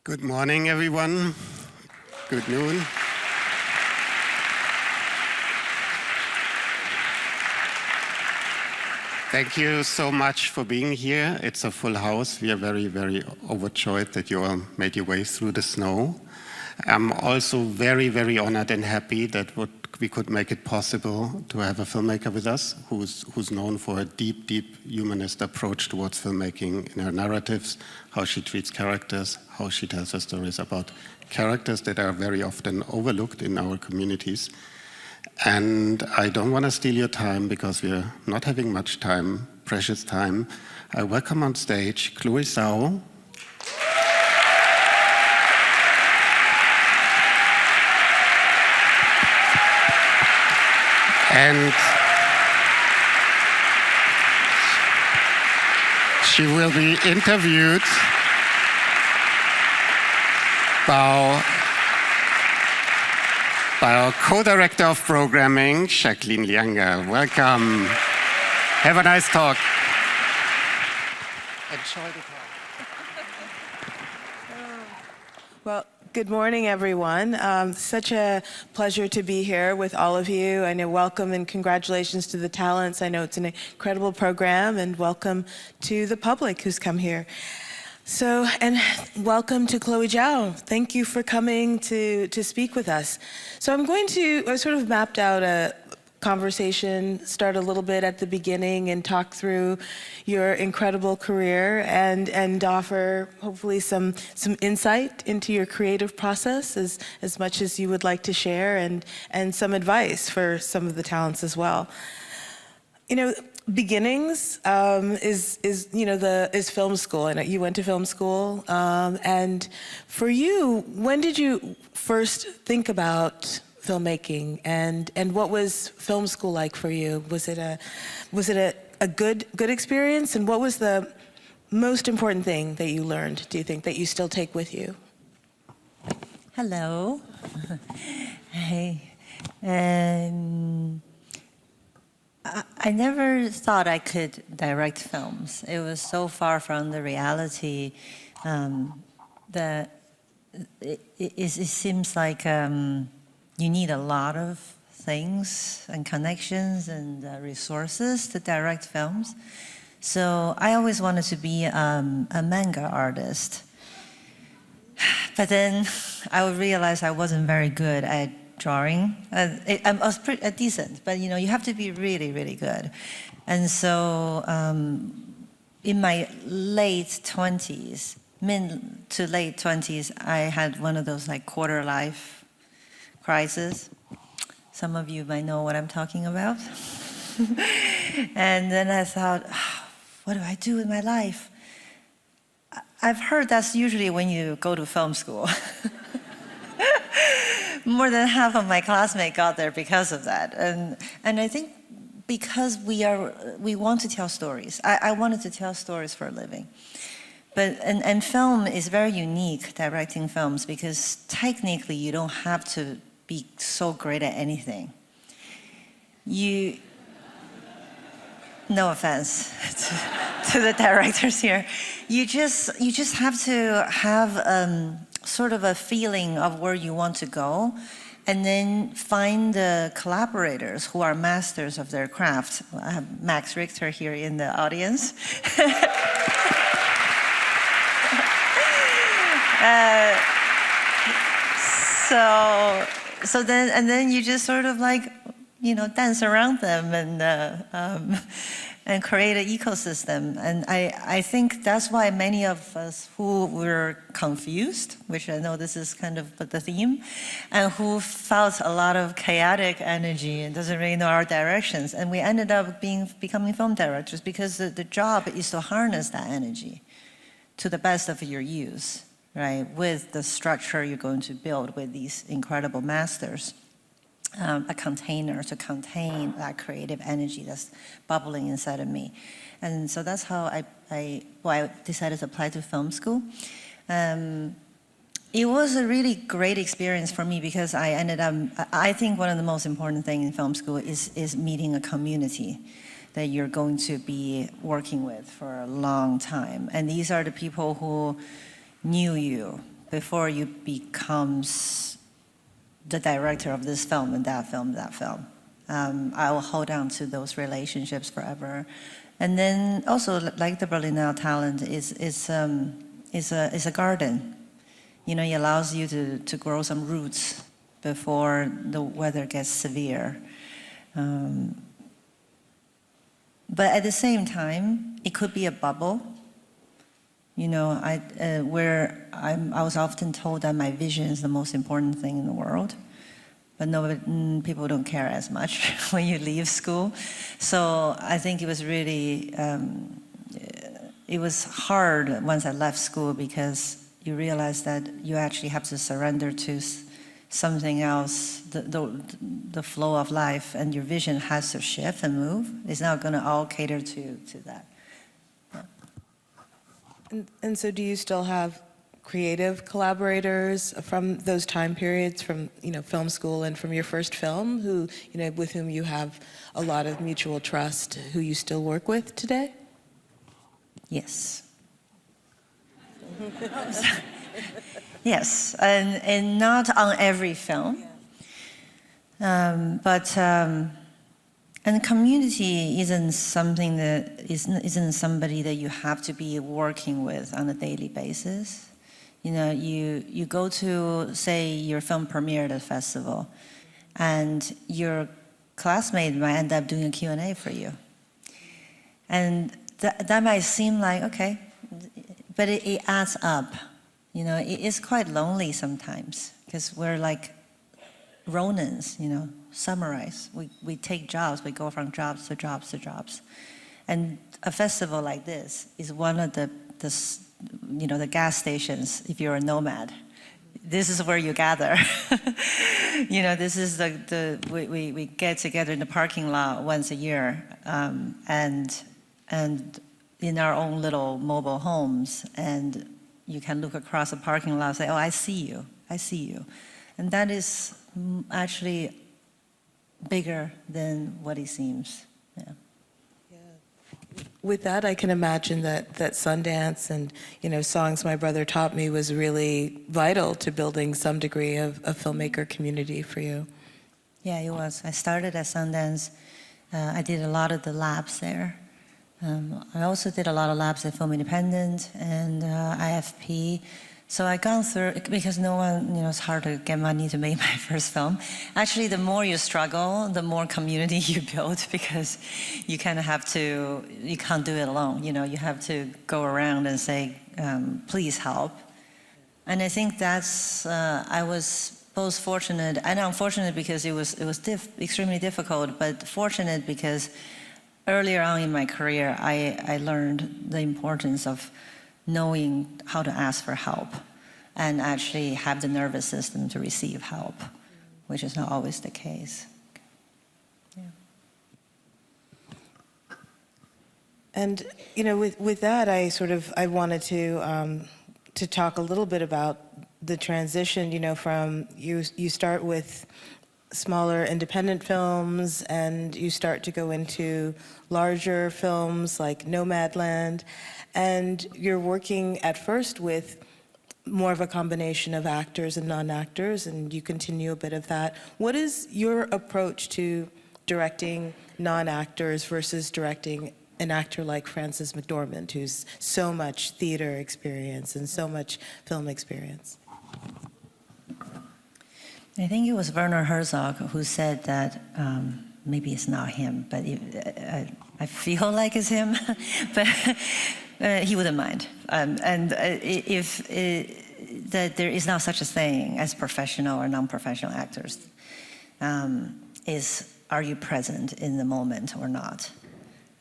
Good morning, everyone. Good noon. Thank you so much for being here. It's a full house. We are very, very overjoyed that you all made your way through the snow. I'm also very, very honored and happy that we could make it possible to have a filmmaker with us who's known for a deep, deep humanist approach towards filmmaking in her narratives, how she treats characters, how she tells her stories about characters that are very often overlooked in our communities. And I don't want to steal your time because we're not having much time, precious time. I welcome on stage Chloé Zhao. And she will be interviewed by our co-director of programming, Jacqueline Lianga. Welcome. Have a nice talk. Enjoy the talk. Well, good morning, everyone. Such a pleasure to be here with all of you. I know, welcome and congratulations to the Talents. I know it's an incredible program, and welcome to the public who's come here. So, and welcome to Chloé Zhao. Thank you for coming to speak with us. So I sort of mapped out a conversation, start a little bit at the beginning and talk through your incredible career and offer hopefully some insight into your creative process as much as you would like to share, and some advice for some of the talents as well. You know, beginnings is film school. I know you went to film school, and for you, when did you first think about filmmaking, and what was film school like for you? Was it a good experience, and what was the most important thing that you learned, do you think, that you still take with you? Hello. Hey. I never thought I could direct films. It was so far from the reality that it seems like you need a lot of things and connections and resources to direct films. So I always wanted to be a manga artist. But then I would realize I wasn't very good at drawing. I was pretty decent, but you have to be really, really good. And so in my late 20s, mid to late 20s, I had one of those like quarter life crisis. Some of you might know what I'm talking about. And then I thought, what do I do with my life? I've heard that's usually when you go to film school. More than half of my classmates got there because of that. And I think because we want to tell stories. I wanted to tell stories for a living. And film is very unique, directing films, because technically you don't have to be so great at anything. No offense to the directors here. You just have to have sort of a feeling of where you want to go, and then find the collaborators who are masters of their craft. I have Max Richter here in the audience. So then you just sort of like, dance around them and create an ecosystem. And I think that's why many of us who were confused, which I know this is kind of the theme, and who felt a lot of chaotic energy and doesn't really know our directions, and we ended up becoming film directors, because the job is to harness that energy to the best of your use, right? With the structure you're going to build with these incredible masters. A container to contain that creative energy that's bubbling inside of me. And so that's how I decided to apply to film school. It was a really great experience for me, because I think one of the most important things in film school is meeting a community that you're going to be working with for a long time. And these are the people who knew you before you becomes the director of this film and that film, that film. I will hold on to those relationships forever. And then also, like the Berlinale Talent, is a garden. You know, it allows you to grow some roots before the weather gets severe. But at the same time, it could be a bubble. You know, I was often told that my vision is the most important thing in the world. But people don't care as much when you leave school. So I think it was really, it was hard once I left school because you realize that you actually have to surrender to something else, the flow of life, and your vision has to shift and move. It's not going to all cater to that. Yeah. And so do you still have creative collaborators from those time periods, from film school and from your first film, who with whom you have a lot of mutual trust, who you still work with today? Yes. Yes, and not on every film, but and community isn't something that isn't somebody that you have to be working with on a daily basis. You know, you go to, say, your film premiere at a festival, and your classmate might end up doing a Q&A for you. And that might seem like, okay, but it adds up. You know, it is quite lonely sometimes, because we're like Ronins, samurais. We take jobs, we go from jobs to jobs to jobs. And a festival like this is one of the gas stations if you're a nomad. This is where you gather. This is we get together in the parking lot once a year, and in our own little mobile homes, and you can look across the parking lot and say, oh, I see you. And that is actually bigger than what it seems. Yeah. With that, I can imagine that Sundance and Songs My Brother Taught Me was really vital to building some degree of a filmmaker community for you. Yeah, it was. I started at Sundance. I did a lot of the labs there. I also did a lot of labs at Film Independent and IFP. So I gone through, because no one, it's hard to get money to make my first film. Actually, the more you struggle, the more community you build, because you kind of have to, you can't do it alone. You have to go around and say, please help. And I think that's, I was both fortunate and unfortunate, because it was extremely difficult, but fortunate because earlier on in my career, I learned the importance of knowing how to ask for help and actually have the nervous system to receive help, which is not always the case. Yeah. And with that, I wanted to talk a little bit about the transition. From you start with smaller independent films, and you start to go into larger films like Nomadland, and you're working at first with more of a combination of actors and non-actors, and you continue a bit of that. What is your approach to directing non-actors versus directing an actor like Frances McDormand, who's so much theater experience and so much film experience? I think it was Werner Herzog who said that, maybe it's not him, but I feel like it's him, but he wouldn't mind. That there is not such a thing as professional or non-professional actors. Are you present in the moment or not?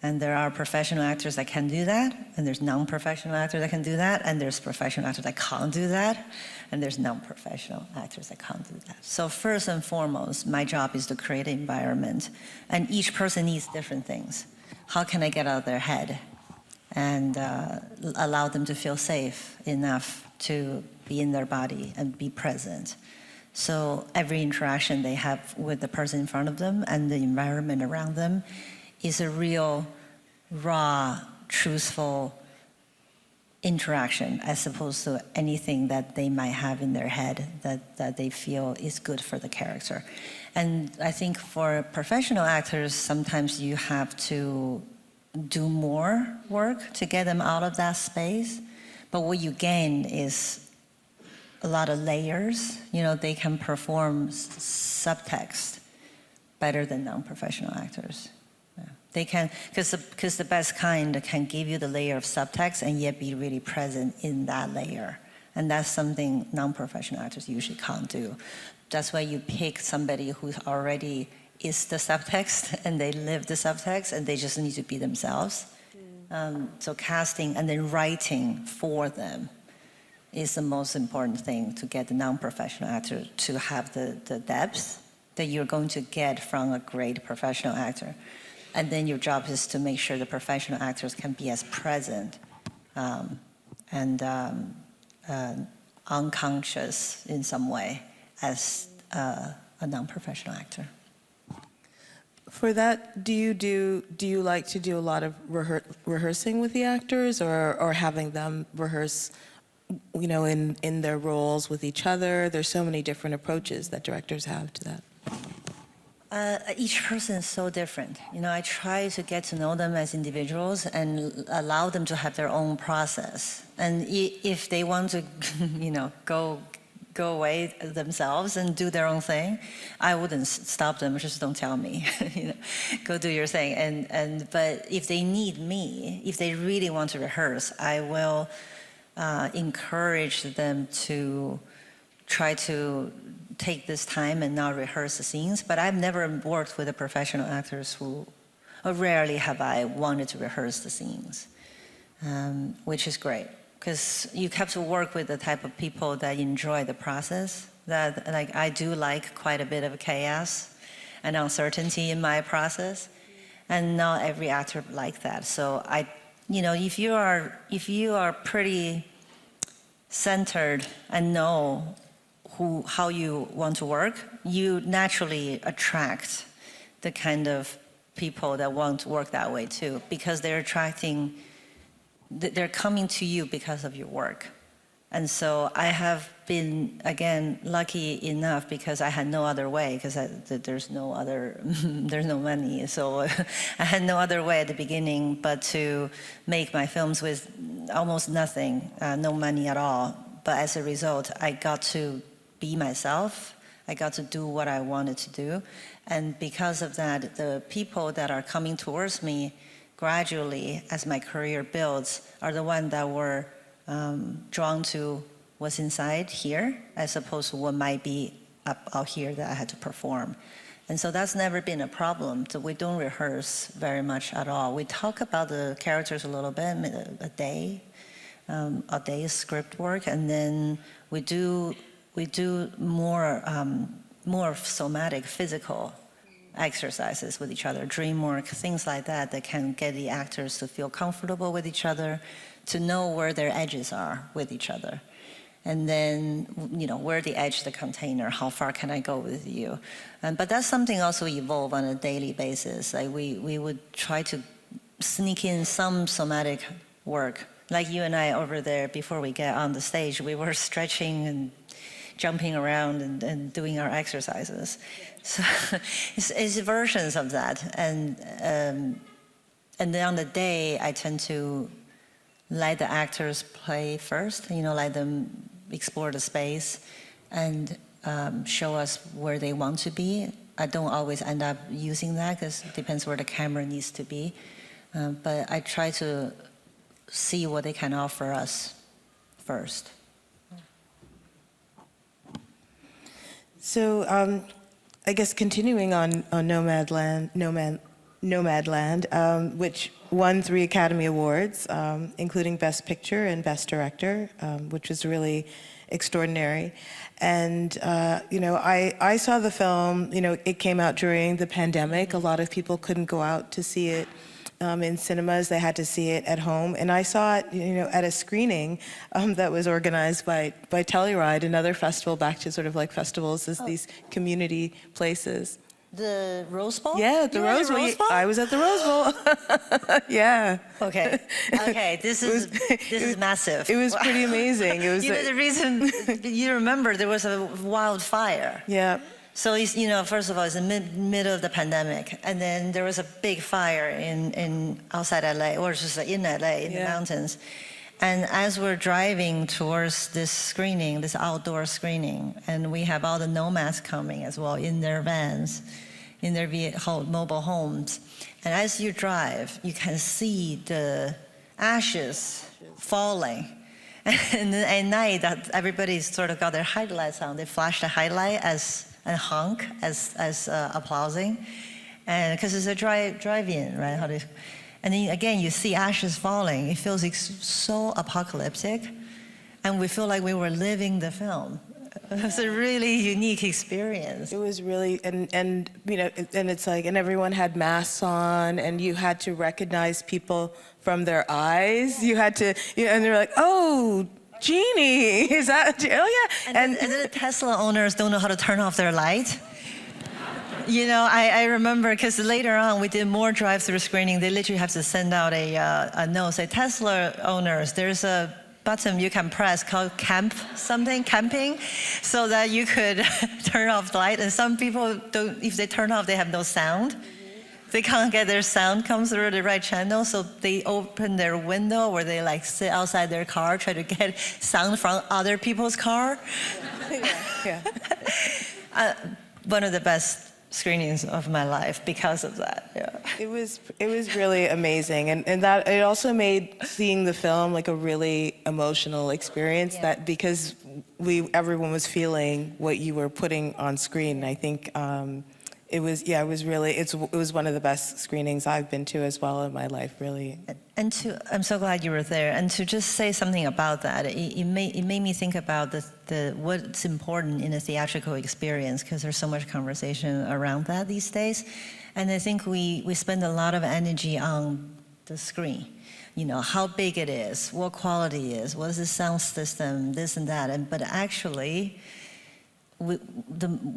And there are professional actors that can do that, and there's non-professional actors that can do that, and there's professional actors that can't do that, and there's non-professional actors that can't do that. So first and foremost, my job is to create an environment, and each person needs different things. How can I get out of their head and allow them to feel safe enough to be in their body and be present? So every interaction they have with the person in front of them and the environment around them is a real, raw, truthful interaction as opposed to anything that they might have in their head that they feel is good for the character. And I think for professional actors, sometimes you have to do more work to get them out of that space. But what you gain is a lot of layers. You know, they can perform subtext better than non-professional actors. Yeah. They can, because the best kind can give you the layer of subtext and yet be really present in that layer. And that's something non-professional actors usually can't do. That's why you pick somebody who already is the subtext and they live the subtext and they just need to be themselves. So casting and then writing for them is the most important thing to get the non-professional actor to have the depth that you're going to get from a great professional actor. And then your job is to make sure the professional actors can be as present and unconscious in some way as a non-professional actor. For that, do you like to do a lot of rehearsing with the actors, or having them rehearse, you know, in their roles with each other? There's so many different approaches that directors have to that. Each person is so different. You know, I try to get to know them as individuals and allow them to have their own process. And if they want to, you know, go away themselves and do their own thing, I wouldn't stop them. Just don't tell me, you know, go do your thing. But if they need me, if they really want to rehearse, I will encourage them to try to take this time and not rehearse the scenes. But I've never worked with the professional actors who, or rarely have I wanted to rehearse the scenes, which is great. Because you have to work with the type of people that enjoy the process. That, like, I do like quite a bit of chaos and uncertainty in my process, and not every actor like that. So you know, if you are pretty centered and know how you want to work, you naturally attract the kind of people that want to work that way too, because they're coming to you because of your work. And so I have been, again, lucky enough because I had no other way, because there's no money. So I had no other way at the beginning but to make my films with almost nothing, no money at all. But as a result, I got to be myself. I got to do what I wanted to do. And because of that, the people that are coming towards me gradually, as my career builds, are the ones that were drawn to what's inside here, as opposed to what might be out here that I had to perform. And so that's never been a problem. So we don't rehearse very much at all. We talk about the characters a little bit, a day's script work, and then we do more somatic, physical exercises with each other, dream work, things like that can get the actors to feel comfortable with each other, to know where their edges are with each other. And then, you know, where the edge of the container, how far can I go with you? But that's something also evolve on a daily basis. Like we would try to sneak in some somatic work. Like you and I over there, before we get on the stage, we were stretching and jumping around and doing our exercises. So it's versions of that. And then on the day, I tend to let the actors play first, you know, let them explore the space and show us where they want to be. I don't always end up using that because it depends where the camera needs to be. But I try to see what they can offer us first. So I guess continuing on Nomadland, which won 3 Academy Awards, including Best Picture and Best Director, which was really extraordinary. And, you know, I saw the film, you know, it came out during the pandemic. A lot of people couldn't go out to see it in cinemas. They had to see it at home. And I saw it, you know, at a screening that was organized by Telluride, another festival, back to sort of like festivals as these community places. The Rose Bowl? Yeah, the You were at Rose Bowl. Rose Bowl? I was at the Rose Bowl. Yeah. Okay. Okay. This is massive. It was pretty amazing. It was. You know, the reason you remember there was a wildfire. Yeah. So it's, first of all, it's the middle of the pandemic, and then there was a big fire in outside LA, or just in LA in the mountains. And as we're driving towards this screening, this outdoor screening, and we have all the nomads coming as well in their vans, in their mobile homes. And as you drive, you can see the ashes falling. And then at night, that everybody's sort of got their headlights on. They flash the headlight and honk as applauding, and because it's a drive-in, right? And then again, you see ashes falling. It feels so apocalyptic, and we feel like we were living the film. It was a really unique experience. It was really, and and it's like, and everyone had masks on, and you had to recognize people from their eyes. You had to, and they were like, oh, Jeannie, is that? Oh yeah. And then the Tesla owners don't know how to turn off their light. I remember, because later on we did more drive-through screening. They literally have to send out a note, say, Tesla owners, there's a button you can press called camping, so that you could turn off the light. And some people don't, if they turn off, they have no sound. They can't get their sound come through the right channel, so they open their window, or they sit outside their car, try to get sound from other people's car. Yeah. One of the best screenings of my life because of that. Yeah. It was really amazing, and that it also made seeing the film like a really emotional experience. Yeah. That because everyone was feeling what you were putting on screen. I think it was one of the best screenings I've been to as well in my life, really. And I'm so glad you were there. And to just say something about that, it made me think about what's important in a theatrical experience, because there's so much conversation around that these days. And I think we spend a lot of energy on the screen. How big it is, what quality it is, what is the sound system, this and that. But actually,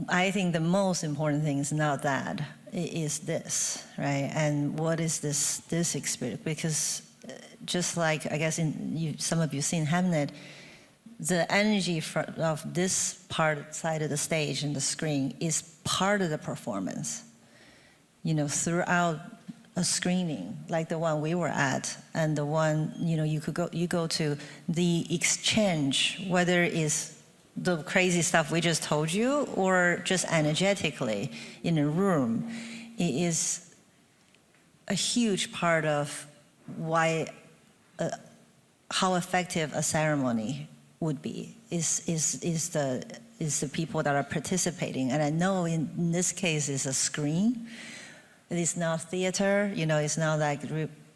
I think the most important thing is not that. It is this, right? And what is this experience? Because just like, I guess some of you seen Hamnet, the energy of this side of the stage and the screen is part of the performance. Throughout a screening like the one we were at, and the one you go to, the exchange, whether it's the crazy stuff we just told you, or just energetically in a room, it is a huge part of how effective a ceremony would be. Is the people that are participating, and I know in this case it's a screen. It is not theater. It's not like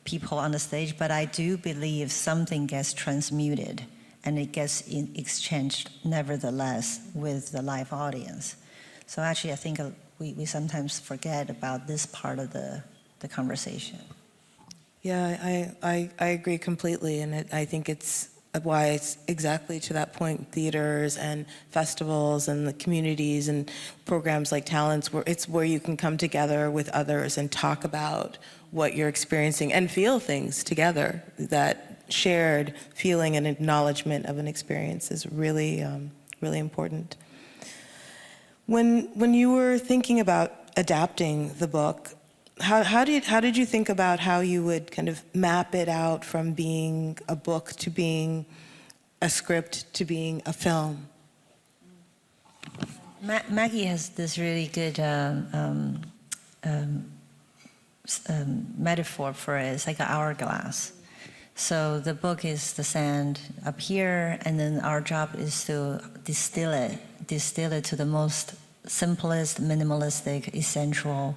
people on the stage, but I do believe something gets transmuted. And it gets exchanged, nevertheless, with the live audience. So actually, I think we sometimes forget about this part of the conversation. Yeah, I agree completely, and I think it's why it's exactly to that point, theaters and festivals and the communities and programs like Talents, where you can come together with others and talk about what you're experiencing and feel things together. That shared feeling and acknowledgement of an experience is really, really important. When you were thinking about adapting the book, how did you think about how you would kind of map it out from being a book to being a script to being a film? Maggie has this really good metaphor for it. It's like an hourglass. So the book is the sand up here, and then our job is to distill it to the most simplest, minimalistic, essential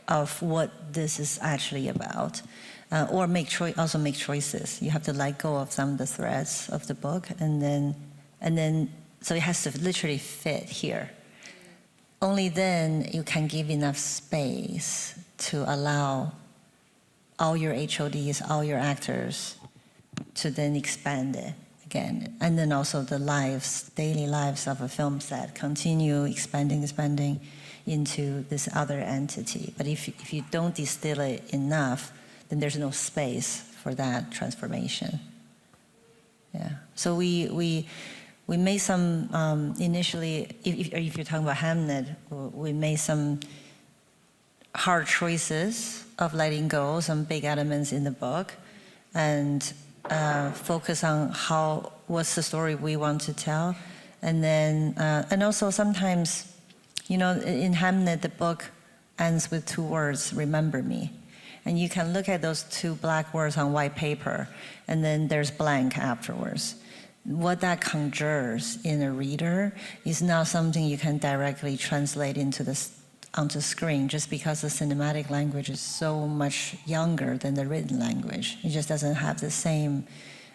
of what this is actually about. Or also make choices. You have to let go of some of the threads of the book, and then so it has to literally fit here. Only then you can give enough space to allow all your HODs, all your actors, to then expand it. again. And then also the lives, daily lives of a film set continue expanding into this other entity. But if you don't distill it enough, then there's no space for that transformation. Yeah. So we made some, initially, if you're talking about Hamnet, we made some hard choices of letting go some big elements in the book and focus on what's the story we want to tell. And then, and also sometimes, you know, in Hamnet, the book ends with 2 words, remember me. And you can look at those 2 black words on white paper, and then there's blank afterwards. What that conjures in a reader is not something you can directly translate onto screen, just because the cinematic language is so much younger than the written language. It just doesn't have the same,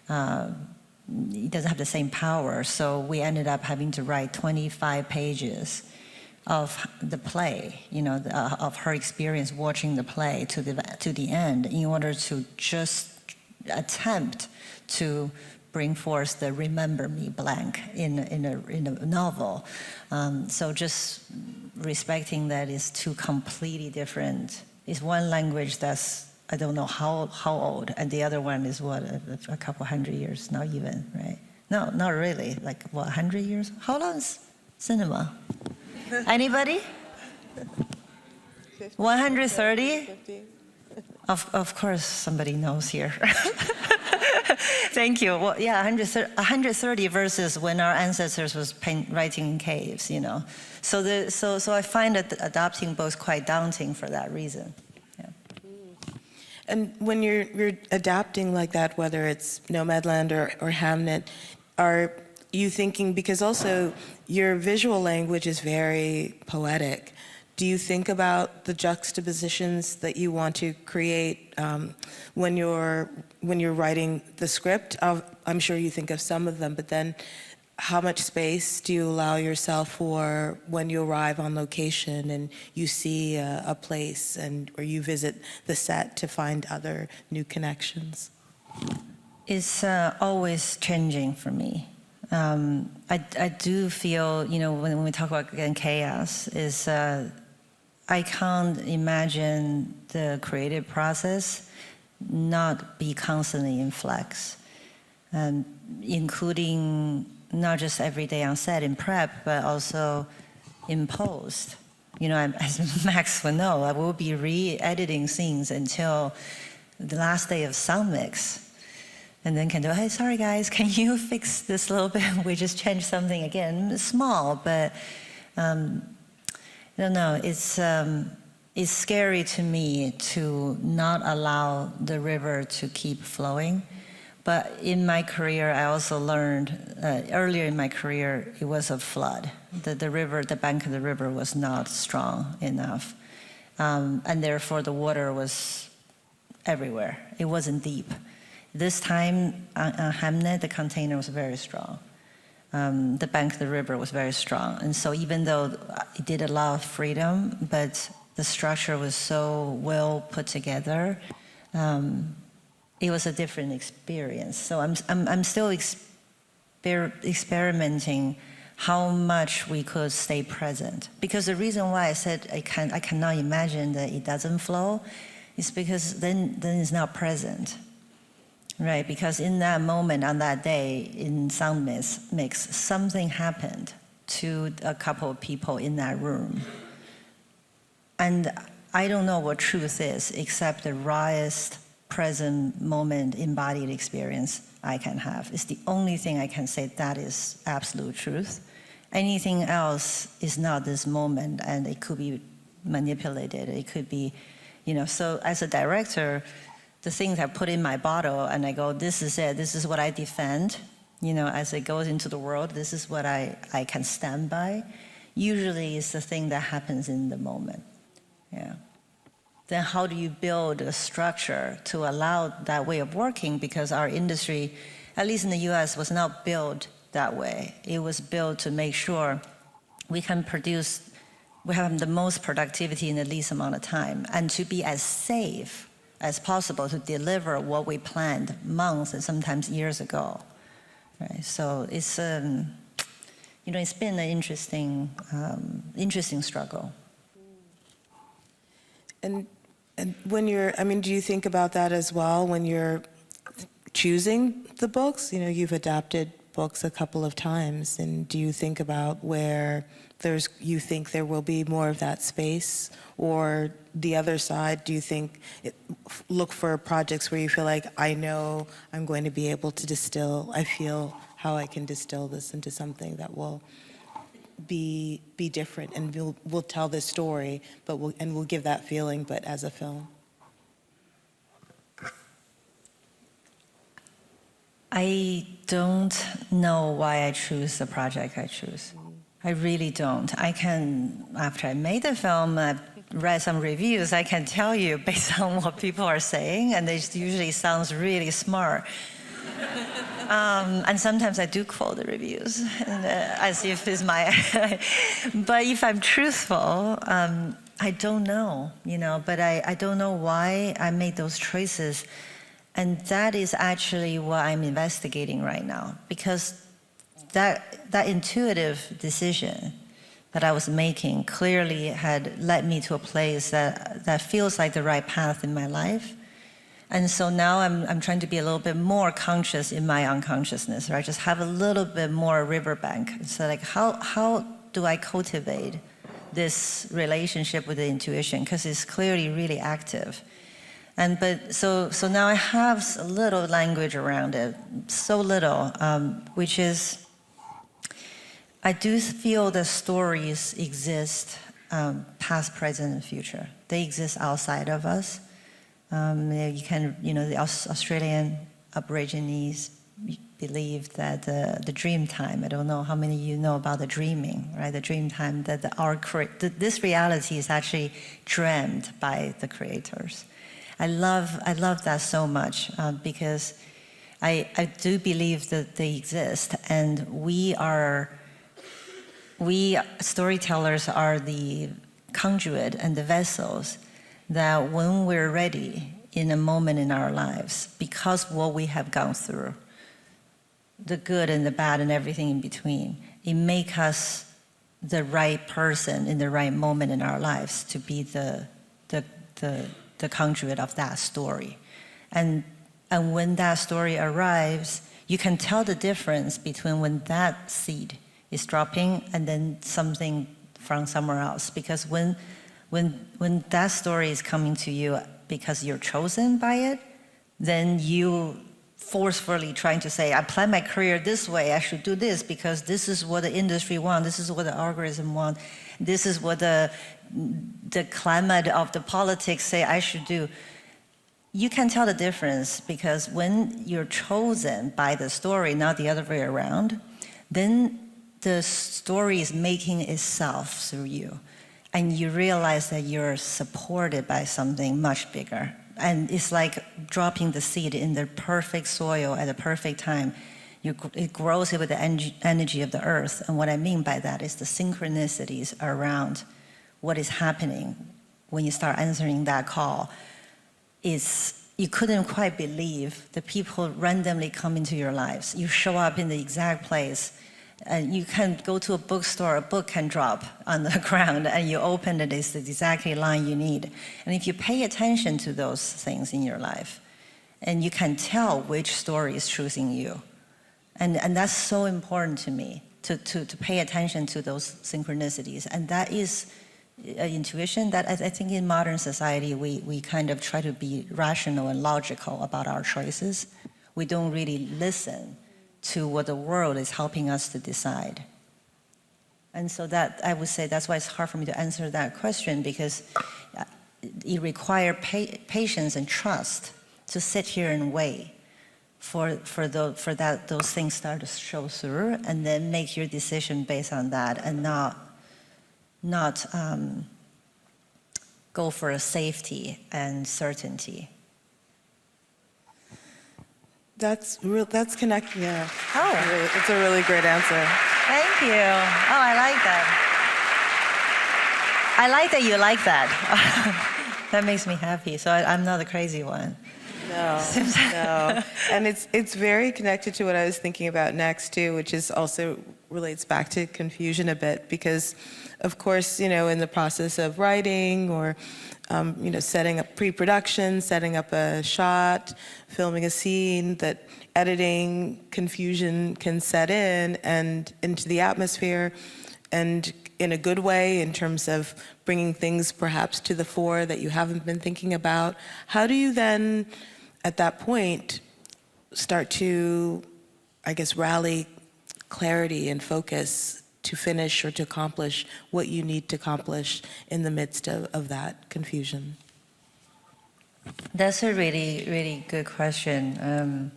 it doesn't have the same power. So we ended up having to write 25 pages of the play, you know, of her experience watching the play to the end, in order to just attempt to bring forth the "remember me" blank in a novel. So just respecting that is 2 completely different. It's one language that's, I don't know how old, and the other one is what, a couple hundred years, not even, right? No, not really. Like what, 100 years? How long is cinema? Anybody? 130? 50. Of course, somebody knows here. Thank you. Well, yeah, 130 versus when our ancestors was writing in caves, you know. So I find that adopting both quite daunting for that reason. Yeah. And when you're adapting like that, whether it's Nomadland or Hamnet, are you thinking, because also your visual language is very poetic, do you think about the juxtapositions that you want to create when you're writing the script? I'm sure you think of some of them, but then how much space do you allow yourself for when you arrive on location and you see a place or you visit the set to find other new connections? It's always changing for me. I do feel, you know, when we talk about, again, chaos, is I can't imagine the creative process not be constantly in flux, including not just every day on set in prep, but also in post. You know, as Max will know, I will be re-editing scenes until the last day of sound mix. And then can do, hey, sorry guys, can you fix this a little bit? We just changed something again, small, but I don't know, it's scary to me to not allow the river to keep flowing. But in my career, I also learned, earlier in my career, it was a flood. The river, the bank of the river was not strong enough. And therefore the water was everywhere. It wasn't deep. This time, on Hamnet, the container was very strong. The bank of the river was very strong. And so even though it did a lot of freedom, but the structure was so well put together, it was a different experience. So I'm still experimenting how much we could stay present. Because the reason why I said I cannot imagine that it doesn't flow is because then it's not present. Right, because in that moment, on that day, in sound mix, something happened to a couple of people in that room. And I don't know what truth is, except the rawest present moment embodied experience I can have. It's the only thing I can say that is absolute truth. Anything else is not this moment, and it could be manipulated. It could be, you know, so as a director, the things I put in my bottle and I go, this is it, this is what I defend, you know, as it goes into the world, this is what I can stand by, usually is the thing that happens in the moment, yeah. Then how do you build a structure to allow that way of working? Because our industry, at least in the US, was not built that way. It was built to make sure we can produce, we have the most productivity in the least amount of time, and to be as safe as possible to deliver what we planned months and sometimes years ago. right? So it's, it's been an interesting struggle. And when you're, do you think about that as well when you're choosing the books? You've adapted books a couple of times, and do you think about where you think there will be more of that space, or the other side, do you think look for projects where you feel like, I know I'm going to be able to distill, I feel how I can distill this into something that will be different and we'll tell this story, but we'll give that feeling, but as a film? I don't know why I choose the project I choose. I really don't. After I made the film, I read some reviews, I can tell you based on what people are saying, and it usually sounds really smart. And sometimes I do quote the reviews, as if it's my... But if I'm truthful, I don't know, but I don't know why I made those choices. And that is actually what I'm investigating right now, because that intuitive decision that I was making clearly had led me to a place that feels like the right path in my life. And so now I'm trying to be a little bit more conscious in my unconsciousness, right? Just have a little bit more riverbank. So like, how do I cultivate this relationship with the intuition? Because it's clearly really active. So now I have a little language around it, so little, which is, I do feel the stories exist past, present, and future. They exist outside of us. The Australian Aborigines believe that the dream time, I don't know how many of you know about the dreaming, right? The dream time, that this reality is actually dreamed by the creators. I love that so much because I do believe that they exist, and we storytellers are the conduit and the vessels that when we're ready in a moment in our lives, because what we have gone through, the good and the bad and everything in between, it makes us the right person in the right moment in our lives to be the conduit of that story. And when that story arrives, you can tell the difference between when that seed is dropping and then something from somewhere else. Because when that story is coming to you because you're chosen by it, then you forcefully trying to say, I plan my career this way, I should do this because this is what the industry wants, this is what the algorithm wants, this is what the climate of the politics say I should do. You can tell the difference because when you're chosen by the story, not the other way around, then the story is making itself through you. And you realize that you're supported by something much bigger. And it's like dropping the seed in the perfect soil at the perfect time. It grows with the energy of the earth. And what I mean by that is the synchronicities around what is happening when you start answering that call. You couldn't quite believe the people randomly come into your lives. You show up in the exact place. And you can go to a bookstore, a book can drop on the ground, and you open it, it's the exactly line you need. And if you pay attention to those things in your life, and you can tell which story is choosing you. And that's so important to me, to pay attention to those synchronicities. And that is intuition that I think in modern society, we kind of try to be rational and logical about our choices. We don't really listen to what the world is helping us to decide. And so that, I would say, that's why it's hard for me to answer that question, because it requires patience and trust to sit here and wait for those things start to show through, and then make your decision based on that, and not go for a safety and certainty. That's connecting. Yeah. Oh, it's a really great answer. Thank you. Oh, I like that. I like that you like that. That makes me happy. So I'm not the crazy one. No. And it's very connected to what I was thinking about next too, which is also relates back to confusion a bit, because of course, in the process of writing or setting up pre-production, setting up a shot, filming a scene, that editing confusion can set in and into the atmosphere, and in a good way in terms of bringing things perhaps to the fore that you haven't been thinking about. How do you then, at that point, start to, I guess, rally clarity and focus to finish or to accomplish what you need to accomplish in the midst of that confusion? That's a really, really good question.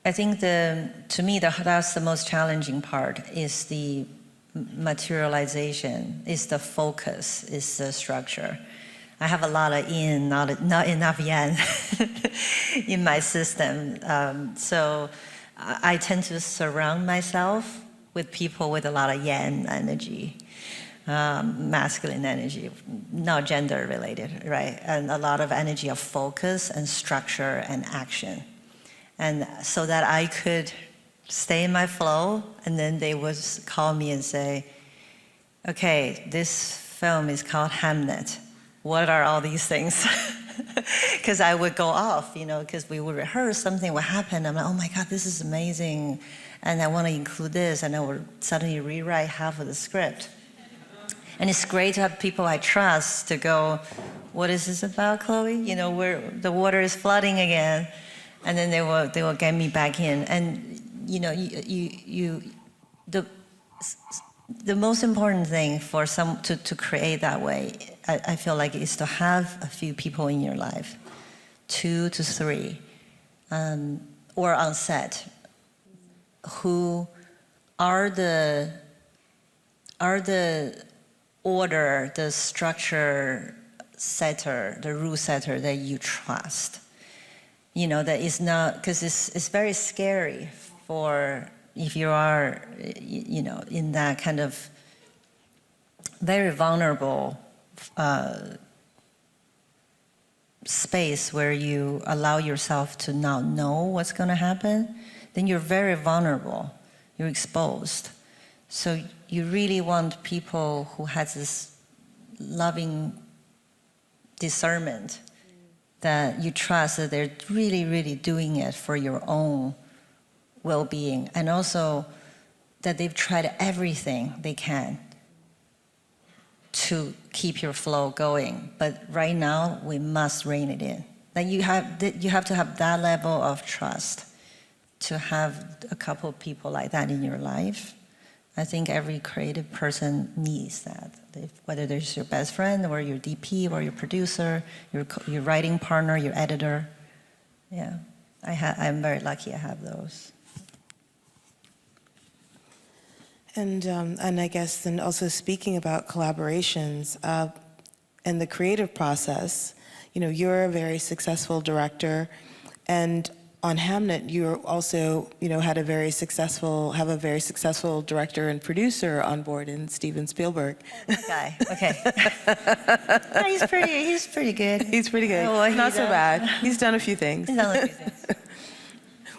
I think to me, that's the most challenging part, is the materialization, is the focus, is the structure. I have a lot of yin, not enough yang in my system. So I tend to surround myself with people with a lot of yang energy, masculine energy, not gender related, right? And a lot of energy of focus and structure and action. And so that I could stay in my flow, and then they would call me and say, okay, this film is called Hamnet. What are all these things? Because I would go off, because we would rehearse, something would happen. I'm like, oh my God, this is amazing. And I want to include this, and I would suddenly rewrite half of the script. And it's great to have people I trust to go, what is this about, Chloe? Where the water is flooding again. And then they will get me back in. And the most important thing for some to create that way, I feel like, is to have a few people in your life, 2 to 3, or on set, who are the order, the structure setter, the rule setter that you trust. That is not, because it's very scary for, if you are, in that kind of very vulnerable space where you allow yourself to not know what's going to happen, then you're very vulnerable. You're exposed. So you really want people who has this loving discernment, that you trust that they're really, really doing it for your own well-being, and also that they've tried everything they can to keep your flow going. But right now, we must rein it in. Like you have to have that level of trust to have a couple of people like that in your life. I think every creative person needs that. Whether there's your best friend or your DP or your producer, your writing partner, your editor. Yeah, I'm very lucky I have those. And I guess then also speaking about collaborations and the creative process, you're a very successful director, and on Hamnet, you also, have a very successful director and producer on board in Steven Spielberg. Guy, okay. He's pretty good. He's pretty good. Oh, Not so bad. He's done a few things. He's done a few things.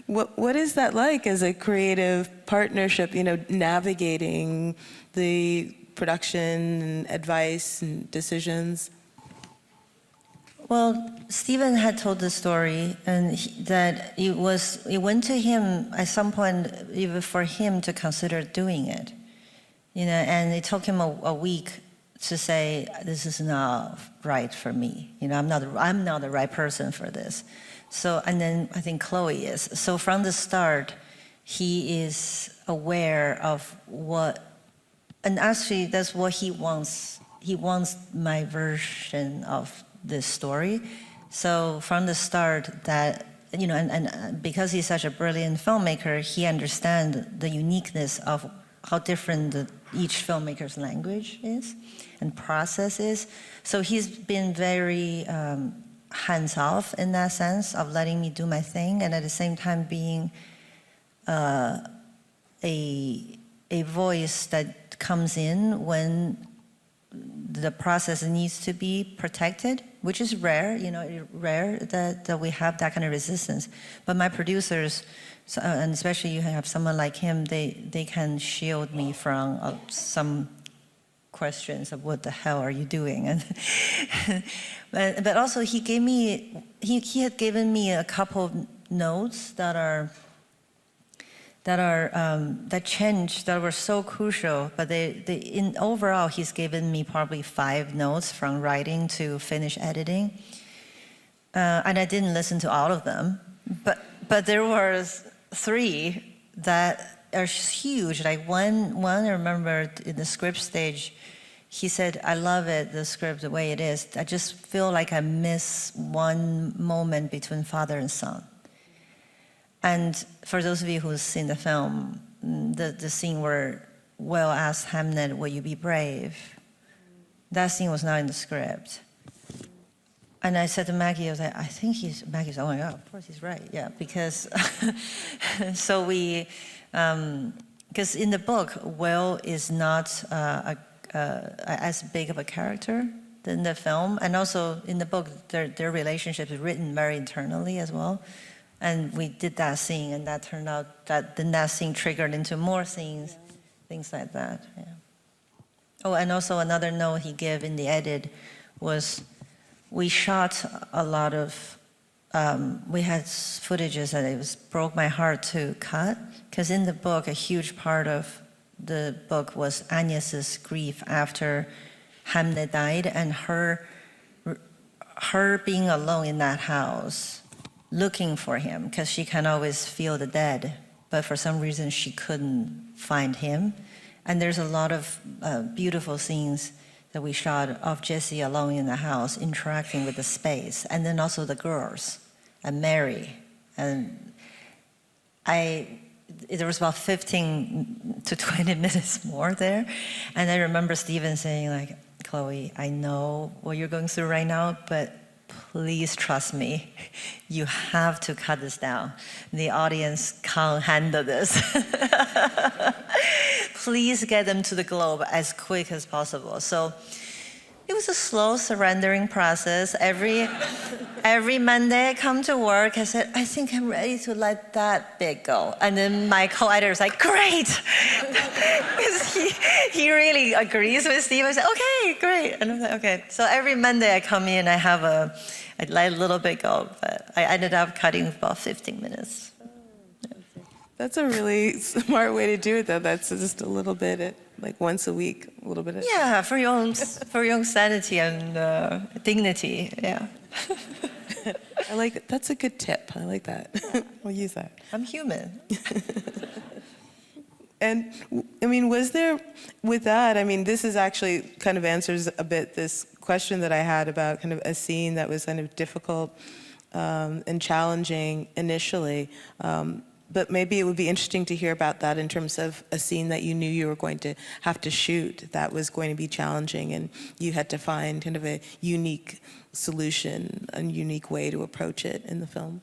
What is that like as a creative partnership? Navigating the production and advice and decisions. Well, Stephen had told the story, and that it went to him at some point, even for him to consider doing it, and it took him a week to say, this is not right for me. I'm not the right person for this. So, and then I think Chloe is. So from the start, he is aware of and actually that's what he wants. He wants my version of this story. So from the start that, and because he's such a brilliant filmmaker, he understands the uniqueness of how different each filmmaker's language is and process is. So he's been very hands-off in that sense of letting me do my thing, and at the same time being a voice that comes in when the process needs to be protected which is rare, rare that we have that kind of resistance. But my producers, and especially you have someone like him, they can shield me from some questions of what the hell are you doing, and but also he had given me a couple of notes that changed, that were so crucial, but in overall he's given me probably 5 notes from writing to finish editing, and I didn't listen to all of them, but there was 3 that are huge. Like one I remember in the script stage, he said, "I love it, the script, the way it is. I just feel like I miss one moment between father and son." And for those of you who've seen the film, the scene where Will asks Hamnet, "Will you be brave?" That scene was not in the script. And I said to Maggie, I was like, Maggie's, oh my God, of course he's right. Yeah, because, so because in the book, Will is not as big of a character than the film. And also in the book, their relationship is written very internally as well. And we did that scene, and that turned out that scene triggered into more scenes, things like that. Yeah. Oh, and also another note he gave in the edit was, we shot a lot of, we had footages that broke my heart to cut, because in the book, a huge part of the book was Agnes's grief after Hamnet died, and her being alone in that house, looking for him, because she can always feel the dead, but for some reason she couldn't find him. And there's a lot of beautiful scenes that we shot of Jesse alone in the house, interacting with the space, and then also the girls, and Mary. And there was about 15 to 20 minutes more there. And I remember Steven saying, like, "Chloe, I know what you're going through right now, but please trust me. You have to cut this down. The audience can't handle this. Please get them to the globe as quick as possible." So it was a slow surrendering process. Every Monday I come to work, I said, "I think I'm ready to let that bit go." And then my co-editor was like, "Great." Because he really agrees with Steve. I said, "Okay, great." And I'm like, okay. So every Monday I come in, I let a little bit go, but I ended up cutting about 15 minutes. That's a really smart way to do it, though. That's just a little bit, like once a week, a little bit. Yeah, for your own sanity and dignity. Yeah. I like it. That's a good tip. I like that. I'll use that. I'm human. And I mean, was there, with that, I mean, this is actually kind of answers a bit this question that I had about kind of a scene that was kind of difficult and challenging initially. But maybe it would be interesting to hear about that in terms of a scene that you knew you were going to have to shoot that was going to be challenging, and you had to find kind of a unique solution, a unique way to approach it in the film.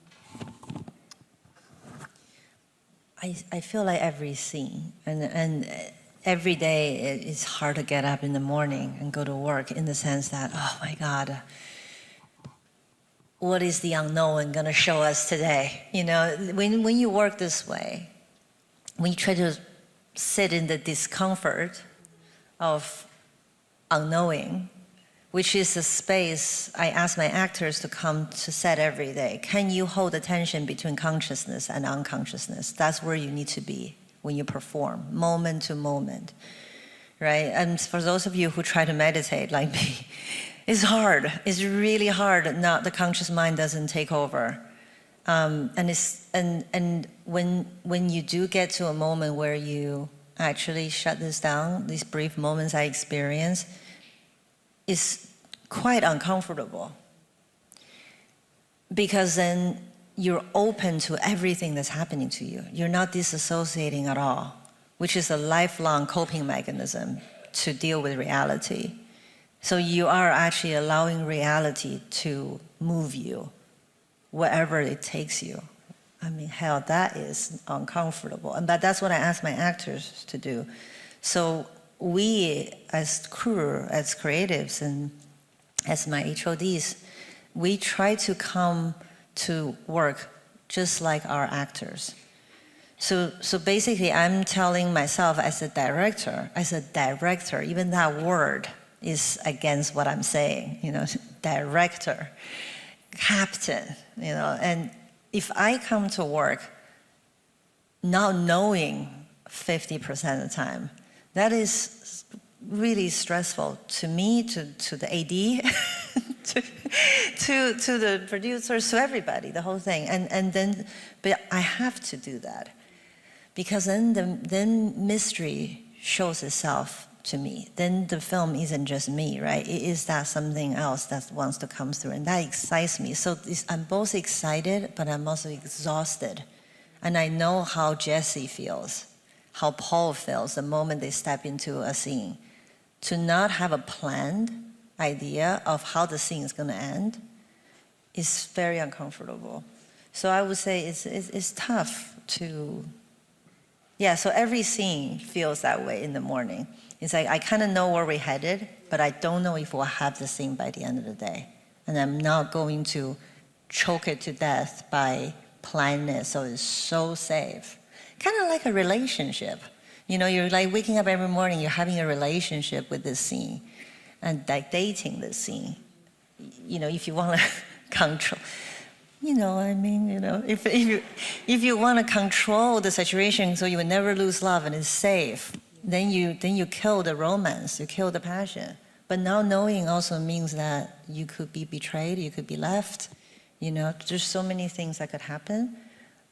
I feel like every scene and every day it's hard to get up in the morning and go to work, in the sense that, oh my God, what is the unknown going to show us today? You know, when you work this way, when you try to sit in the discomfort of unknowing, which is a space I ask my actors to come to set every day. Can you hold the tension between consciousness and unconsciousness? That's where you need to be when you perform, moment to moment, right? And for those of you who try to meditate like me, it's hard. It's really hard. Not the conscious mind doesn't take over, and when you do get to a moment where you actually shut this down, these brief moments I experience, is quite uncomfortable, because then you're open to everything that's happening to you. You're not disassociating at all, which is a lifelong coping mechanism to deal with reality. So you are actually allowing reality to move you wherever it takes you. I mean, hell, that is uncomfortable. But that's what I ask my actors to do. So we, as crew, as creatives, and as my HODs, we try to come to work just like our actors. So basically, I'm telling myself as a director, even that word is against what I'm saying, director, captain, and if I come to work not knowing 50% of the time, that is really stressful to me, to the AD, to the producers, to everybody, the whole thing. And then, but I have to do that because then mystery shows itself to me. Then the film isn't just me, right? It is that something else that wants to come through, and that excites me. So I'm both excited, but I'm also exhausted. And I know how Jesse feels, how Paul feels the moment they step into a scene. To not have a planned idea of how the scene is going to end is very uncomfortable. So I would say it's tough to, so every scene feels that way in the morning. It's like I kind of know where we're headed, but I don't know if we'll have the scene by the end of the day. And I'm not going to choke it to death by planning it so it's so safe. Kind of like a relationship. You're like waking up every morning, you're having a relationship with this scene and like dating this scene. If you want to control, if you want to control the situation so you will never lose love and it's safe, then you kill the romance, you kill the passion. But now knowing also means that you could be betrayed, you could be left. There's so many things that could happen.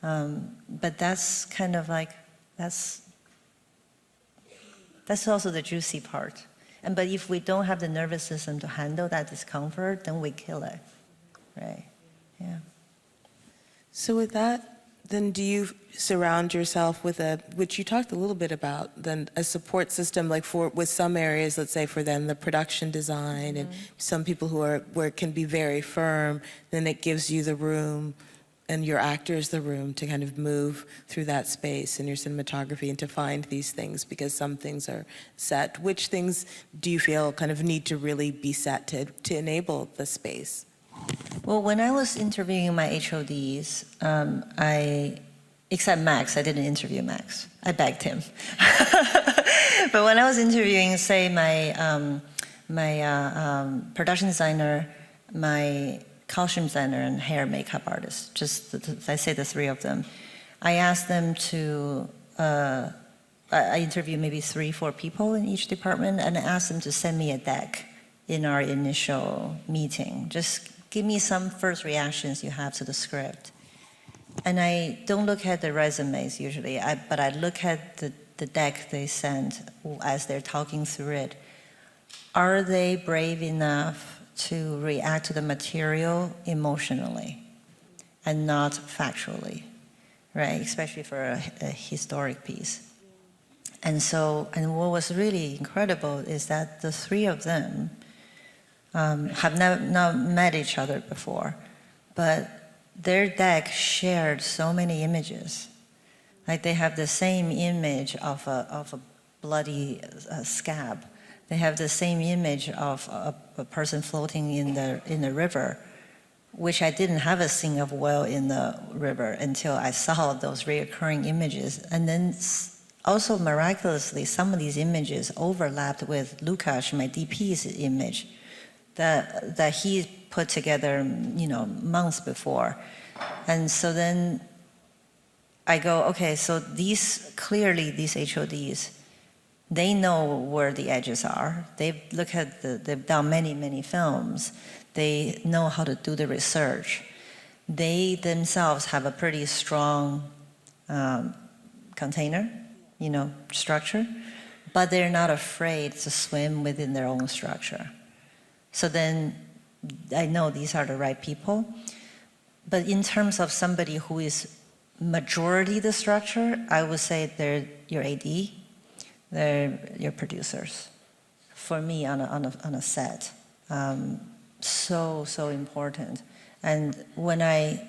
But that's kind of like, that's also the juicy part. But if we don't have the nervous system to handle that discomfort, then we kill it, right? Yeah. So with that, then do you surround yourself with which you talked a little bit about, then a support system, like with some areas, let's say for then the production design and some people where it can be very firm, then it gives you the room and your actors the room to kind of move through that space in your cinematography and to find these things because some things are set. Which things do you feel kind of need to really be set to enable the space? Well, when I was interviewing my HODs, except Max, I didn't interview Max. I begged him. But when I was interviewing, say, my production designer, my costume designer, and hair makeup artist, I say the three of them, I asked them to, I interviewed maybe 3-4 people in each department, and I asked them to send me a deck in our initial meeting. Just give me some first reactions you have to the script. And I don't look at the resumes usually, but I look at the deck they sent as they're talking through it. Are they brave enough to react to the material emotionally and not factually, right? Especially for a historic piece. And what was really incredible is that the three of them have not met each other before, but their deck shared so many images. Like they have the same image of a bloody scab. They have the same image of a person floating in the river, which I didn't have a scene of whale in the river until I saw those reoccurring images. And then also miraculously, some of these images overlapped with Lukáš, my DP's image, that he put together, months before. And so then I go, okay, so these HODs, they know where the edges are. They've done many, many films. They know how to do the research. They themselves have a pretty strong container, structure, but they're not afraid to swim within their own structure. So then I know these are the right people. But in terms of somebody who is majority the structure, I would say they're your AD, they're your producers. For me, on a set, so important. And when I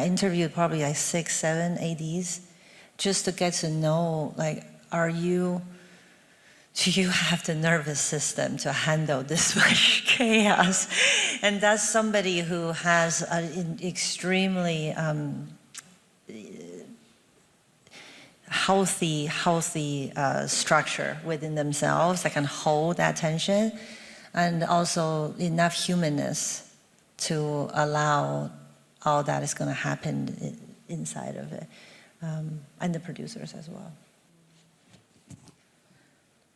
interviewed probably like 6-7 ADs, just to get to know, like, do you have the nervous system to handle this much chaos? And that's somebody who has an extremely healthy structure within themselves that can hold that tension, and also enough humanness to allow all that is going to happen inside of it, and the producers as well.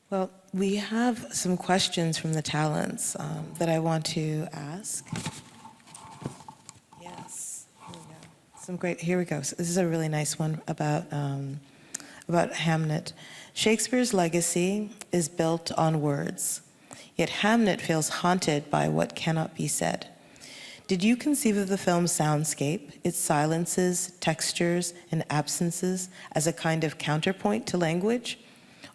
Well, we have some questions from the talents that I want to ask. Yes, here we go. Here we go. So this is a really nice one about Hamnet. Shakespeare's legacy is built on words, yet Hamnet feels haunted by what cannot be said. Did you conceive of the film's soundscape, its silences, textures, and absences as a kind of counterpoint to language?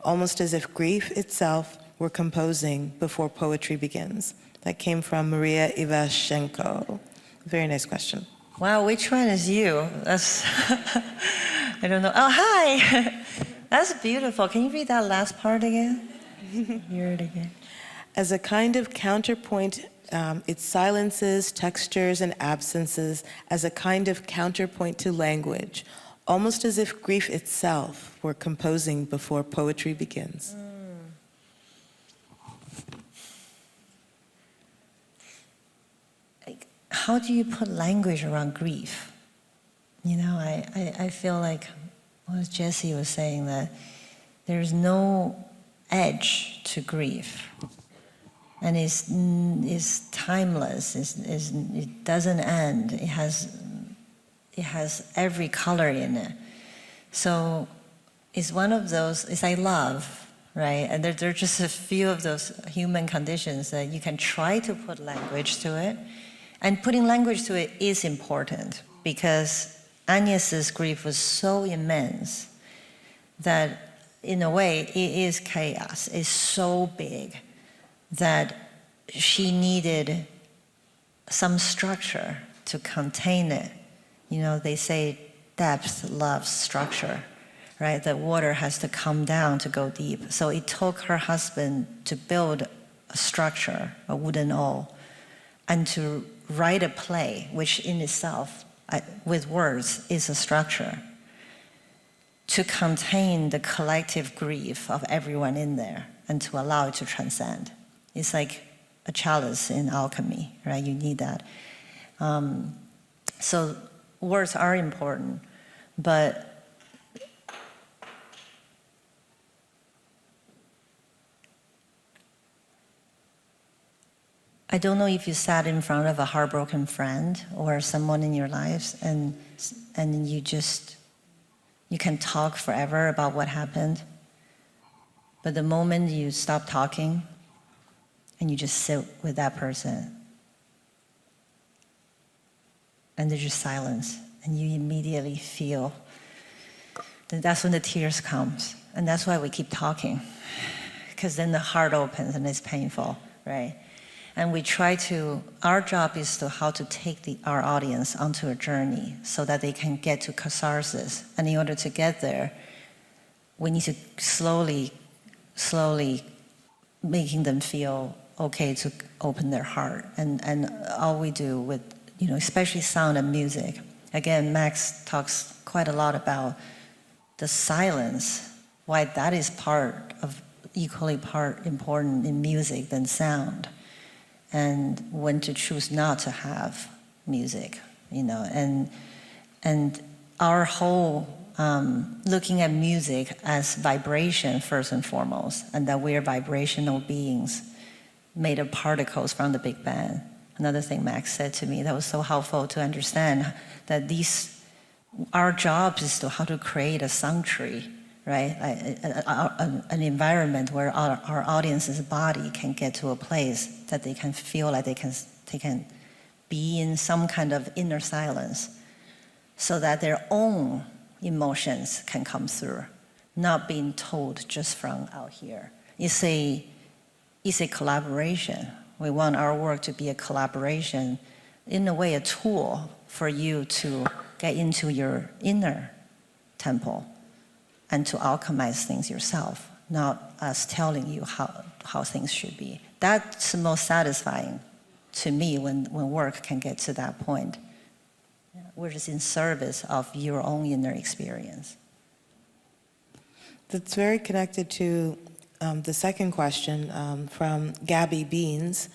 Almost as if grief itself were composing before poetry begins. That came from Maria Ivashenko. Very nice question. Wow, which one is you? That's, I don't know. Oh, hi! That's beautiful. Can you read that last part again? Hear it again. As a kind of counterpoint, its silences, textures, and absences as a kind of counterpoint to language, almost as if grief itself were composing before poetry begins. Like, how do you put language around grief? You know, I feel like what Jesse was saying, that there's no edge to grief. And it's timeless, it doesn't end, it has every color in it. So it's one of those, it's like love, right? And there are just a few of those human conditions that you can try to put language to it. And putting language to it is important, because Agnes's grief was so immense that in a way it is chaos. It's so big that she needed some structure to contain it. You know, they say depth loves structure, right? The water has to come down to go deep. So it took her husband to build a structure, a wooden O, and to write a play, which in itself, with words, is a structure, to contain the collective grief of everyone in there and to allow it to transcend. It's like a chalice in alchemy, right? You need that. So words are important, but I don't know if you sat in front of a heartbroken friend or someone in your lives and you can talk forever about what happened, but the moment you stop talking and you just sit with that person and there's just silence, and you immediately feel, then that's when the tears comes. And that's why we keep talking, because then the heart opens and it's painful, right? And we try to, our job is to how to take our audience onto a journey so that they can get to catharsis. And in order to get there, we need to slowly making them feel okay to open their heart. And all we do with, you know, especially sound and music. Again, Max talks quite a lot about the silence, why that is equally part important in music than sound, and when to choose not to have music, you know, and our whole looking at music as vibration first and foremost, and that we're vibrational beings made of particles from the Big Bang. Another thing Max said to me that was so helpful to understand, that our job is to how to create a sanctuary, right? An environment where our audience's body can get to a place that they can feel like they can be in some kind of inner silence, so that their own emotions can come through, not being told just from out here. It's a collaboration. We want our work to be a collaboration, in a way a tool for you to get into your inner temple and to alchemize things yourself. not us telling you how things should be. That's the most satisfying to me when work can get to that point, which is in service of your own inner experience. That's very connected to the second question from Gabby Beans.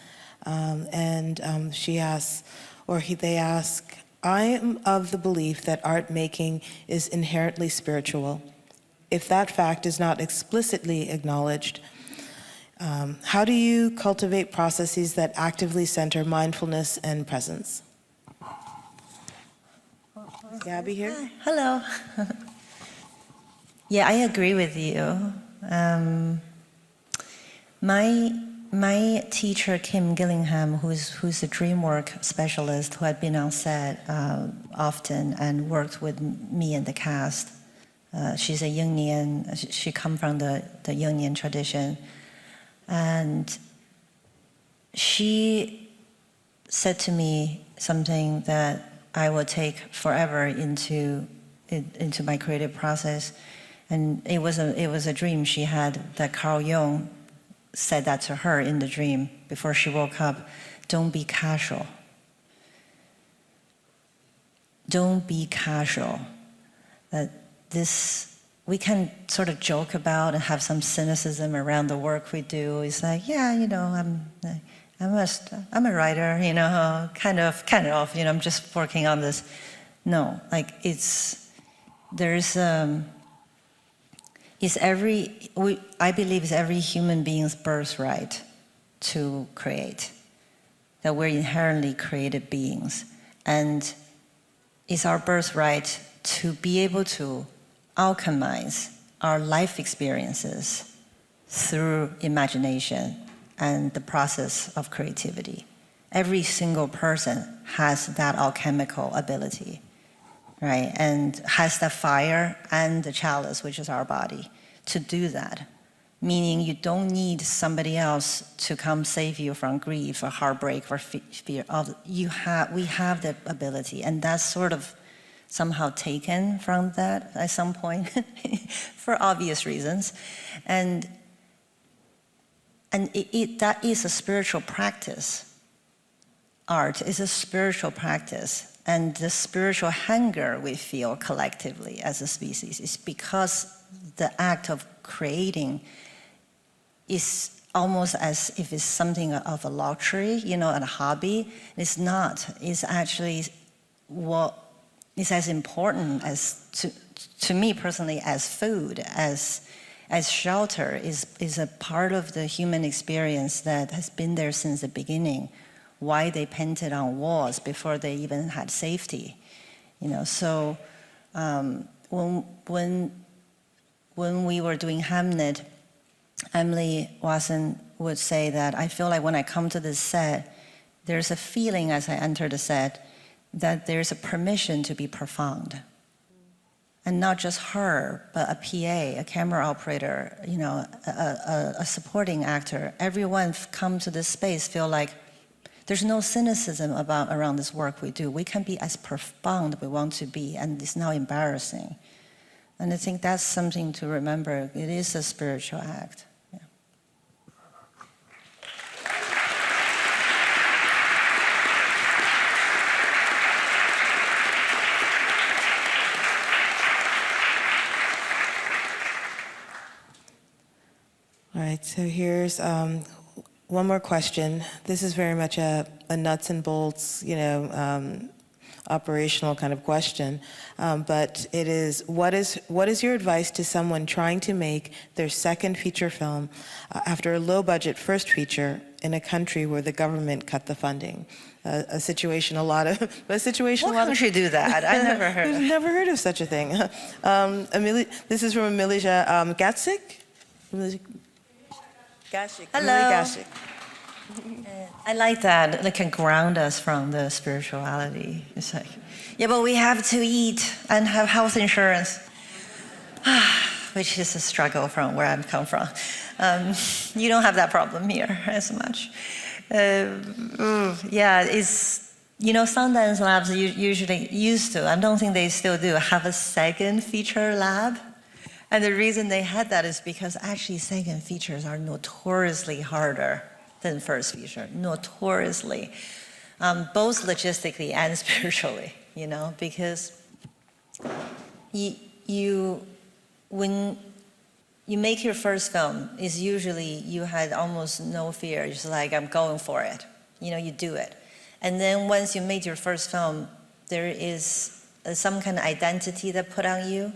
She asks, they ask, I am of the belief that art making is inherently spiritual. If that fact is not explicitly acknowledged, how do you cultivate processes that actively center mindfulness and presence? Is Gabby here? Hi. Hello. Yeah, I agree with you. My teacher, Kim Gillingham, who's a dream work specialist who had been on set often and worked with me and the cast, she's a Jungian, she comes from the Jungian tradition. And she said to me something that I will take forever into my creative process. And it was a dream she had that Carl Jung said that to her in the dream before she woke up. Don't be casual. Don't be casual. That this, we can sort of joke about and have some cynicism around the work we do. It's like, yeah, you know, I'm a writer, you know, kind of, you know, I'm just working on this. No, like I believe it's every human being's birthright to create, that we're inherently creative beings. And it's our birthright to be able to alchemize our life experiences through imagination and the process of creativity. Every single person has that alchemical ability, right? And has the fire and the chalice, which is our body, to do that. Meaning you don't need somebody else to come save you from grief or heartbreak or fear. We have the ability, and that's sort of somehow taken from that at some point for obvious reasons. And that is a spiritual practice. Art is a spiritual practice. And the spiritual hunger we feel collectively as a species is because the act of creating is almost as if it's something of a luxury, you know, a hobby. It's not. It's actually what is as important as, to me personally, as food, as shelter, is a part of the human experience that has been there since the beginning. Why they painted on walls before they even had safety, you know. So when we were doing Hamnet, Emily Watson would say that I feel like when I come to this set, there's a feeling as I enter the set that there's a permission to be profound. And not just her, but a PA, a camera operator, you know, a supporting actor. Everyone come to this space feel like there's no cynicism around this work we do. We can be as profound we want to be, and it's not embarrassing. And I think that's something to remember. It is a spiritual act. Yeah. All right, so here's one more question. This is very much a nuts and bolts, you know, operational kind of question. But it is, what is your advice to someone trying to make their second feature film after a low-budget first feature in a country where the government cut the funding? A situation a lot of... What country do that? I never heard of it. Never heard of such a thing. This is from Emilia Gatsik. Hello. I like that. It can ground us from the spirituality. It's like, yeah, but we have to eat and have health insurance, which is a struggle from where I come from. You don't have that problem here as much. Yeah, it's, you know, Sundance Labs usually used to, I don't think they still do, have a second feature lab. And the reason they had that is because actually second features are notoriously harder than first feature, notoriously, both logistically and spiritually, you know, because when you make your first film, is usually you had almost no fear. It's like, I'm going for it. You know, you do it. And then once you made your first film, there is some kind of identity that put on you.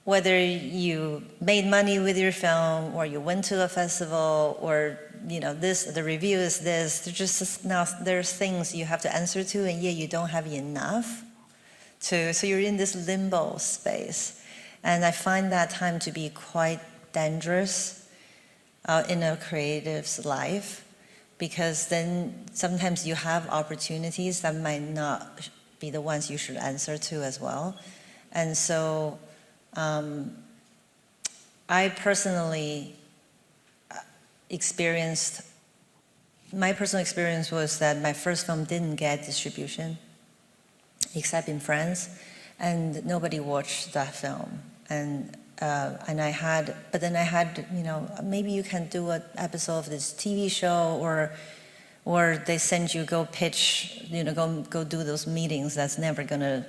Whether you made money with your film, or you went to a festival, or you know, the review is this. There's things you have to answer to, and yet you don't have enough. So you're in this limbo space. And I find that time to be quite dangerous in a creative's life, because then sometimes you have opportunities that might not be the ones you should answer to as well. And so I personally my personal experience was that my first film didn't get distribution, except in France, and nobody watched that film. And I had, you know, maybe you can do an episode of this TV show, or they send you go pitch, you know, go do those meetings. That's never gonna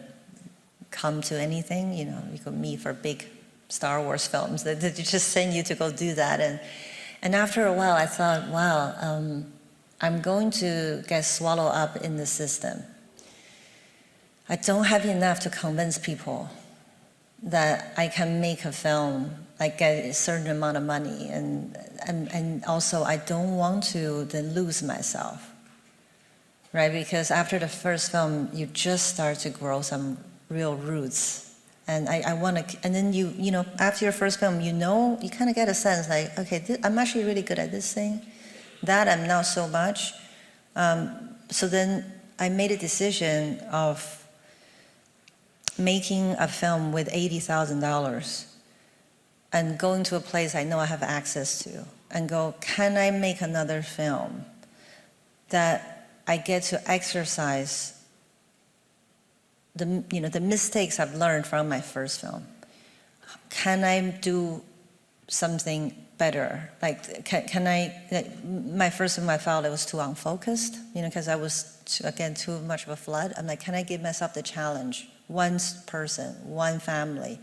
come to anything. You know, you could meet for big Star Wars films. They just send you to go do that. And after a while, I thought, wow, I'm going to get swallowed up in the system. I don't have enough to convince people that I can make a film, like get a certain amount of money, and also I don't want to then lose myself, right? Because after the first film, you just start to grow some real roots, and I want to, and then you know, after your first film, you know, you kind of get a sense like, okay, I'm actually really good at this thing, that I'm not so much. So then I made a decision of making a film with $80,000 and going to a place I know I have access to and go, can I make another film that I get to exercise the mistakes I've learned from my first film? Can I do something better? Like, can I, my first film I felt it was too unfocused, you know, because I was, too much of a flood. I'm like, can I give myself the challenge? One person, one family.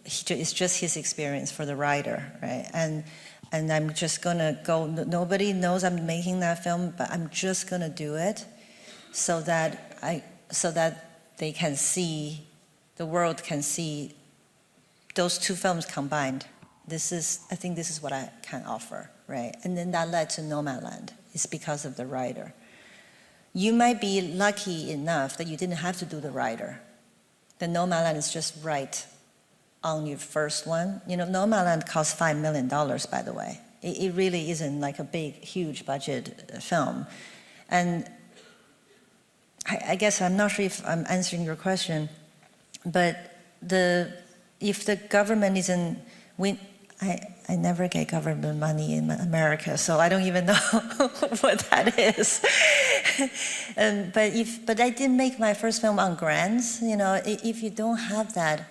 It's just his experience for the writer, right? And I'm just gonna go, nobody knows I'm making that film, but I'm just gonna do it so that they can see, the world can see those two films combined. I think this is what I can offer, right? And then that led to Nomadland. It's because of the writer. You might be lucky enough that you didn't have to do the writer. The Nomadland is just right on your first one. You know, Nomadland cost $5 million, by the way. It really isn't like a big, huge budget film. And I guess I'm not sure if I'm answering your question, but if the government isn't, I never get government money in America, so I don't even know what that is. But I did make my first film on grants. You know, if you don't have that,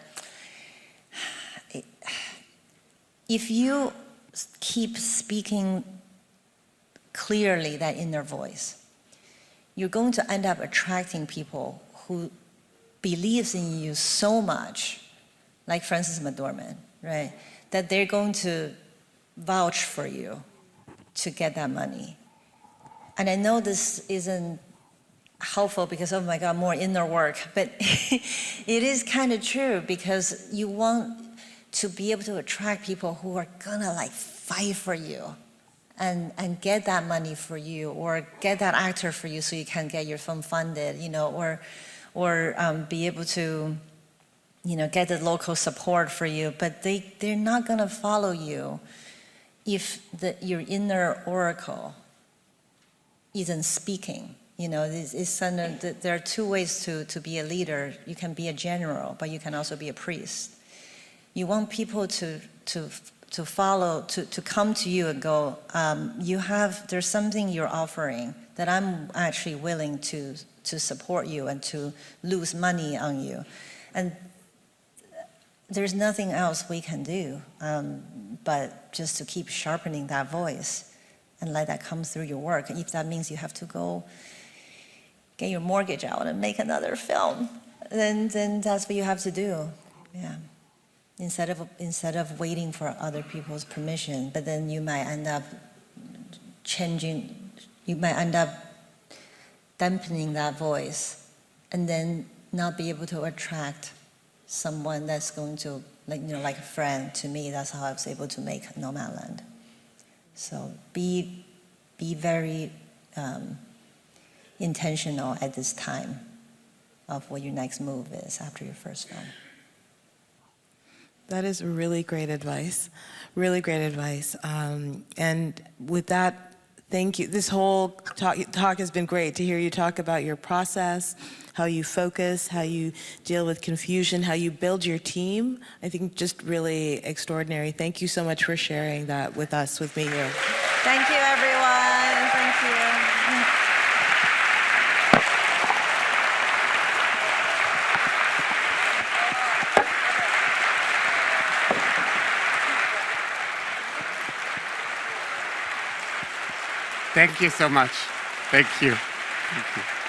if you keep speaking clearly that inner voice, you're going to end up attracting people who believes in you so much, like Frances McDormand, right? That they're going to vouch for you to get that money. And I know this isn't helpful because, oh my God, more inner work, but it is kind of true because you want to be able to attract people who are gonna like fight for you and get that money for you, or get that actor for you so you can get your film funded, you know, or be able to, you know, get the local support for you, but they're not gonna follow you if your inner oracle isn't speaking. You know, there are two ways to be a leader. You can be a general, but you can also be a priest. You want people to follow, to come to you and go, there's something you're offering that I'm actually willing to support you and to lose money on you. And there's nothing else we can do but just to keep sharpening that voice and let that come through your work. If that means you have to go get your mortgage out and make another film, then that's what you have to do. Yeah. Instead of waiting for other people's permission, but then you might end up changing, you might end up dampening that voice and then not be able to attract someone that's going to, like a friend. To me, that's how I was able to make Nomadland. So be very intentional at this time of what your next move is after your first film. That is really great advice, really great advice. And with that, thank you. This whole talk has been great to hear you talk about your process, how you focus, how you deal with confusion, how you build your team. I think just really extraordinary. Thank you so much for sharing that with us, with me here. Thank you, everyone. Thank you. Thank you so much. Thank you. Thank you.